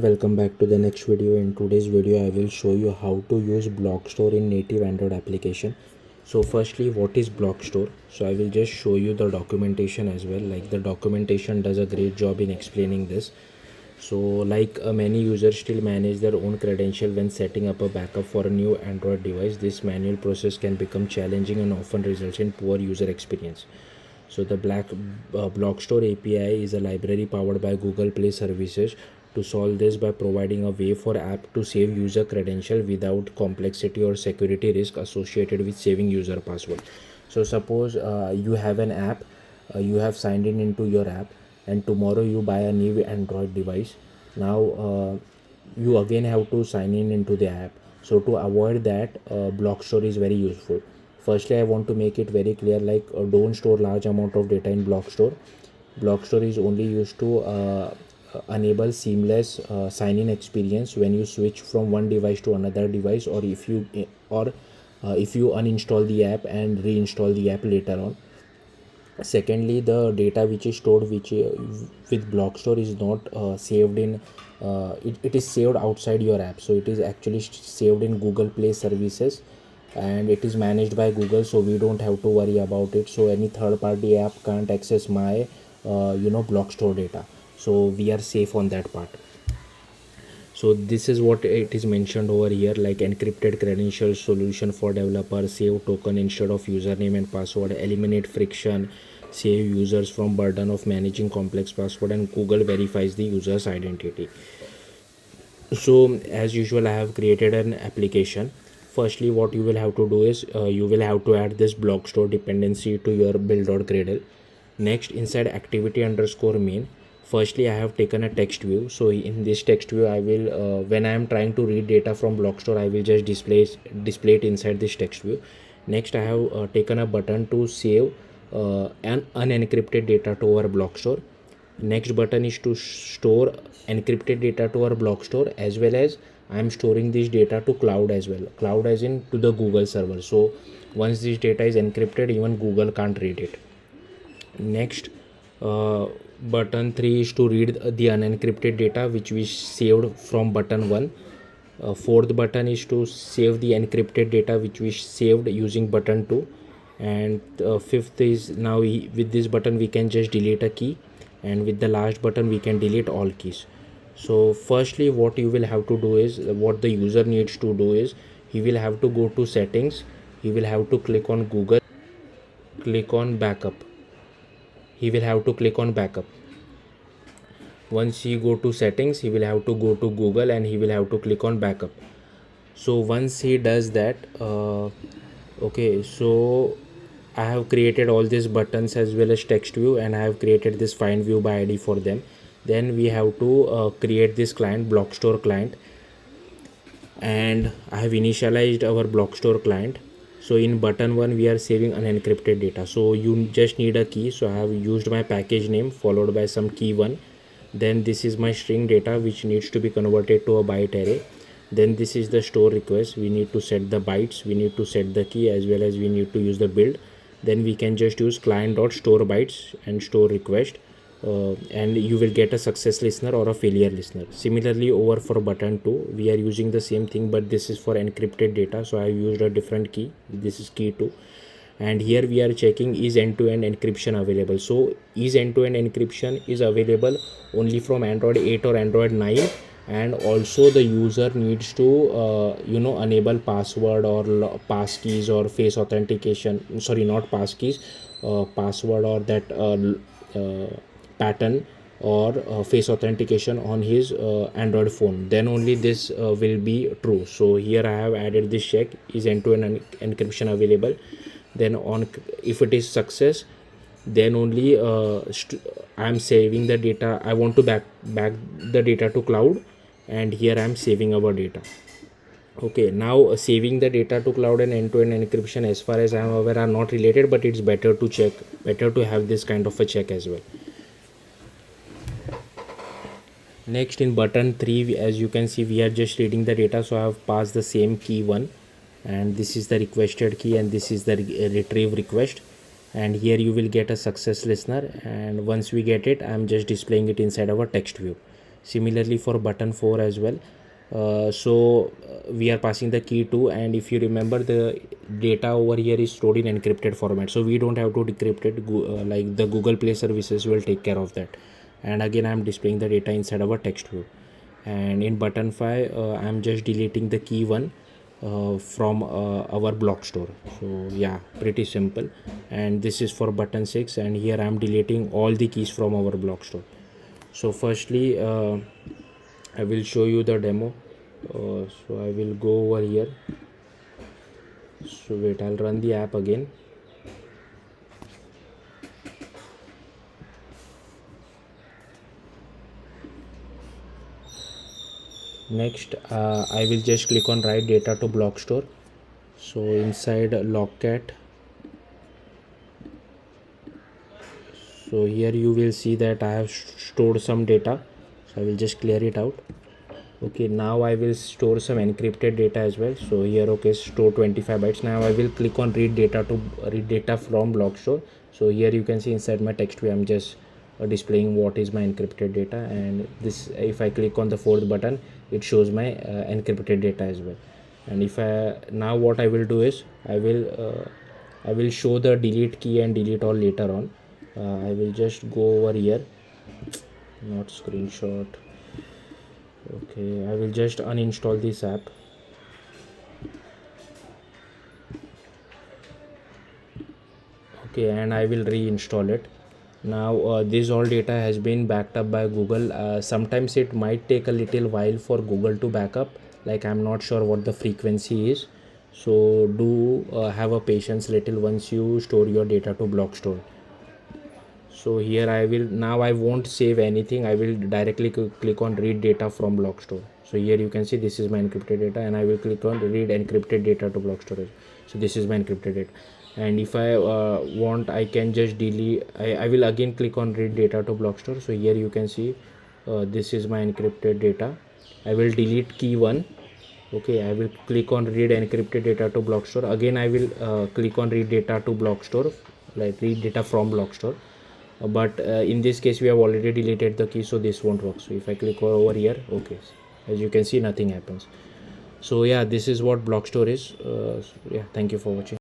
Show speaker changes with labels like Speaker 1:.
Speaker 1: Welcome back to the next video. In today's video I will show you how to use Blockstore in native Android application. So firstly, what is Blockstore? So I will just show you the documentation as well. Like the documentation does a great job in explaining this. So many users still manage their own credential when setting up a backup for a new Android device. This manual process can become challenging and often results in poor user experience. So the Blockstore API is a library powered by Google Play services to solve this by providing a way for app to save user credential without complexity or security risk associated with saving user password. So suppose you have an app, you have signed in into your app, and tomorrow you buy a new Android device. Now you again have to sign in into the app. So to avoid that, Blockstore is very useful. Firstly, I want to make it very clear, don't store large amount of data in Blockstore is only used to enable seamless sign-in experience when you switch from one device to another device, or if you uninstall the app and reinstall the app later on. Secondly, the data which is stored with Blockstore is not saved in it is saved outside your app. So it is actually saved in Google Play services, and it is managed by Google, so we don't have to worry about it. So any third party app can't access my Blockstore data, so we are safe on that part. So this is what it is mentioned over here, like encrypted credentials solution for developers, save token instead of username and password, eliminate friction, save users from burden of managing complex password, and Google verifies the user's identity. So as usual, I have created an application. Firstly, what you will have to do is you will have to add this Blockstore dependency to your build.gradle. Next, inside activity underscore main, firstly I have taken a text view. So in this text view, I will when I am trying to read data from Blockstore, I will just display it inside this text view. Next, I have taken a button to save an unencrypted data to our Blockstore. Next button is to store encrypted data to our Blockstore, as well as I am storing this data to cloud as well. Cloud as in to the Google server. So once this data is encrypted, even Google can't read it. Next, button 3 is to read the unencrypted data which we saved from button 1. Fourth button is to save the encrypted data which we saved using button 2. And fifth is, now with this button we can just delete a key, and with the last button we can delete all keys. So firstly, what you will have to do is, what the user needs to do is, he will have to go to settings, he will have to click on Google, click on backup. He will have to click on backup. Once he go to settings, he will have to go to Google and he will have to click on backup. So once he does that, okay, so I have created all these buttons as well as text view, and I have created this find view by ID for them. Then we have to create this client, Blockstore client, and I have initialized our Blockstore client. So in button 1 we are saving unencrypted data, so you just need a key. So I have used my package name followed by some key 1. Then this is my string data which needs to be converted to a byte array. Then this is the store request, we need to set the bytes, we need to set the key, as well as we need to use the build. Then we can just use client.store bytes and store request, and you will get a success listener or a failure listener. Similarly, over for button 2 we are using the same thing, but this is for encrypted data, so I have used a different key. This is key 2, and here we are checking is end-to-end encryption available. So is end-to-end encryption is available only from Android 8 or Android 9, and also the user needs to enable password or pass keys or face authentication, sorry, not pass keys, password or that pattern or face authentication on his Android phone. Then only this will be true. So here I have added this check, is end-to-end encryption available. Then on, if it is success, then only I am saving the data. I want to back the data to cloud, and here I am saving our data. Okay, now saving the data to cloud and end-to-end encryption, as far as I am aware, are not related, but it's better to check, better to have this kind of a check as well. Next, in button 3, as you can see, we are just reading the data. So I have passed the same key 1, and this is the requested key, and this is the retrieve request. And here you will get a success listener, and once we get it, I am just displaying it inside our text view. Similarly for button 4 as well. We are passing the key to, and if you remember, the data over here is stored in encrypted format, so we don't have to decrypt it. Like the Google Play services will take care of that. And again, I'm displaying the data inside our text view. And in button 5, I'm just deleting the key 1 from our Blockstore. So yeah, pretty simple. And this is for button 6, and here I'm deleting all the keys from our Blockstore. So firstly, I will show you the demo. So I will go over here. So wait, I'll run the app again. Next, I will just click on write data to Blockstore. So inside Logcat, so here you will see that I have stored some data, so I will just clear it out. Okay, now I will store some encrypted data as well. So here, okay, store 25 bytes. Now I will click on read data from Blockstore. So here you can see inside my text view I'm just displaying what is my encrypted data, and this, if I click on the fourth button, it shows my encrypted data as well. And if I now, what I will do is I will show the delete key and delete all later on. I will just go over here, not screenshot. Okay, I will just uninstall this app. Okay, and I will reinstall it. Now this all data has been backed up by Google. Sometimes it might take a little while for Google to back up, like I'm not sure what the frequency is. So do have a patience little once you store your data to Blockstore. So here I won't save anything. I will directly click on read data from Blockstore. So here you can see this is my encrypted data, and I will click on read encrypted data to Blockstore. So this is my encrypted data, and if I want, I can just delete. I will again click on read data to Blockstore. So here you can see this is my encrypted data. I will delete key 1. Okay, I will click on read encrypted data to Blockstore. Again, I will click on read data to Blockstore, like read data from Blockstore. But in this case we have already deleted the key, so this won't work. So if I click over here, okay, as you can see, nothing happens. So yeah, this is what Blockstore is. So yeah, thank you for watching.